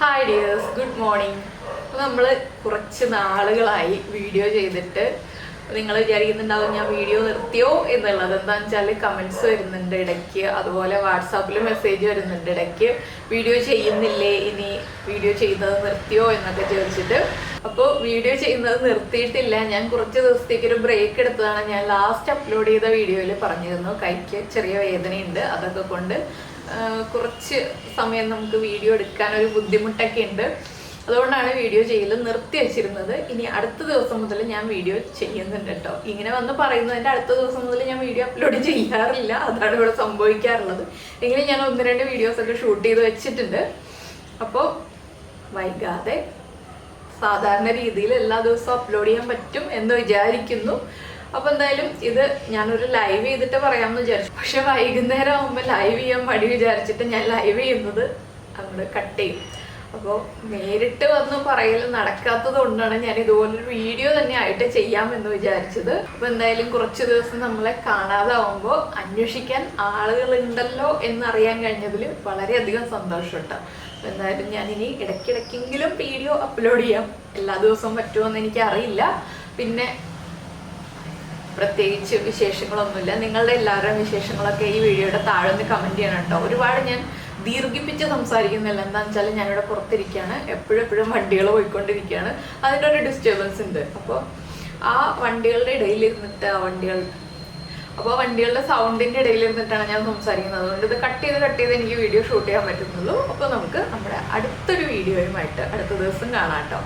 Hi dears, good morning. അപ്പോൾ നമ്മൾ കുറച്ച് നാളുകളായി വീഡിയോ ചെയ്തിട്ട് നിങ്ങൾ വിചാരിക്കുന്നുണ്ടാവും ഞാൻ വീഡിയോ നിർത്തിയോ എന്നുള്ളത്. എന്താണെന്ന് വെച്ചാൽ കമൻറ്റ്സ് വരുന്നുണ്ട് ഇടയ്ക്ക്, അതുപോലെ വാട്സാപ്പിൽ മെസ്സേജ് വരുന്നുണ്ട് ഇടയ്ക്ക്, വീഡിയോ ചെയ്യുന്നില്ലേ, ഇനി വീഡിയോ ചെയ്യുന്നത് നിർത്തിയോ എന്നൊക്കെ ചോദിച്ചിട്ട്. അപ്പോൾ വീഡിയോ ചെയ്യുന്നത് നിർത്തിയിട്ടില്ല, ഞാൻ കുറച്ച് ദിവസത്തേക്ക് ഒരു ബ്രേക്ക് എടുത്തതാണ്. ഞാൻ ലാസ്റ്റ് അപ്ലോഡ് ചെയ്ത വീഡിയോയിൽ പറഞ്ഞിരുന്നു കൈക്ക് ചെറിയ വേദനയുണ്ട്, അതൊക്കെ കൊണ്ട് കുറച്ച് സമയം നമുക്ക് വീഡിയോ എടുക്കാനൊരു ബുദ്ധിമുട്ടൊക്കെ ഉണ്ട്. അതുകൊണ്ടാണ് വീഡിയോ ചെയ്യൽ നിർത്തി വെച്ചിരുന്നത്. ഇനി അടുത്ത ദിവസം മുതൽ ഞാൻ വീഡിയോ ചെയ്യുന്നുണ്ട് കേട്ടോ. ഇങ്ങനെ വന്ന് പറയുന്നതിൻ്റെ അടുത്ത ദിവസം മുതൽ ഞാൻ വീഡിയോ അപ്ലോഡ് ചെയ്യാറില്ല, അതാണ് ഇവിടെ സംഭവിക്കാറുള്ളത്. എങ്കിലും ഞാൻ 1-2 വീഡിയോസൊക്കെ ഷൂട്ട് ചെയ്ത് വെച്ചിട്ടുണ്ട്. അപ്പോൾ വൈകാതെ സാധാരണ രീതിയിൽ എല്ലാ ദിവസവും അപ്ലോഡ് ചെയ്യാൻ പറ്റും എന്ന് വിചാരിക്കുന്നു. അപ്പോൾ എന്തായാലും ഇത് ഞാനൊരു ലൈവ് ചെയ്തിട്ട് പറയാമെന്ന് വിചാരിച്ചു. പക്ഷെ വൈകുന്നേരം ആകുമ്പോൾ ലൈവ് ചെയ്യാൻ മടി വിചാരിച്ചിട്ട് ഞാൻ ലൈവ് ചെയ്യുന്നത് അങ്ങോട്ട് കട്ട് ചെയ്യും. അപ്പോൾ നേരിട്ട് വന്ന് പറയൽ നടക്കാത്തത് കൊണ്ടാണ് ഞാൻ ഇതുപോലൊരു വീഡിയോ തന്നെ ആയിട്ട് ചെയ്യാമെന്ന് വിചാരിച്ചത്. അപ്പോൾ എന്തായാലും കുറച്ച് ദിവസം നമ്മളെ കാണാതാവുമ്പോൾ അന്വേഷിക്കാൻ ആളുകളുണ്ടല്ലോ എന്നറിയാൻ കഴിഞ്ഞതിൽ വളരെയധികം സന്തോഷം കേട്ടോ. അപ്പോൾ എന്തായാലും ഞാനിനി ഇടയ്ക്കിടയ്ക്കെങ്കിലും വീഡിയോ അപ്ലോഡ് ചെയ്യാം. എല്ലാ ദിവസവും പറ്റുമോയെന്ന് എനിക്കറിയില്ല. പിന്നെ പ്രത്യേകിച്ച് വിശേഷങ്ങളൊന്നുമില്ല. നിങ്ങളുടെ എല്ലാവരുടെയും വിശേഷങ്ങളൊക്കെ ഈ വീഡിയോയുടെ താഴെ നിന്ന് കമൻറ്റ് ചെയ്യണം കേട്ടോ. ഒരുപാട് ഞാൻ ദീർഘിപ്പിച്ച് സംസാരിക്കുന്നില്ല, എന്താണെന്ന് വെച്ചാൽ ഞാനിവിടെ പുറത്തിരിക്കുകയാണ്, എപ്പോഴും വണ്ടികൾ പോയിക്കൊണ്ടിരിക്കുകയാണ്, അതിൻ്റെ ഒരു ഡിസ്റ്റർബൻസ് ഉണ്ട്. അപ്പോൾ ആ വണ്ടികളുടെ ഇടയിലിരുന്നിട്ട് വണ്ടികളുടെ സൗണ്ടിൻ്റെ ഇടയിലിരുന്നിട്ടാണ് ഞാൻ സംസാരിക്കുന്നത്. അതുകൊണ്ട് ഇത് കട്ട് ചെയ്ത് എനിക്ക് വീഡിയോ ഷൂട്ട് ചെയ്യാൻ പറ്റുന്നുള്ളൂ. അപ്പോൾ നമുക്ക് നമ്മുടെ അടുത്തൊരു വീഡിയോയുമായിട്ട് അടുത്ത ദിവസം കാണാം കേട്ടോ.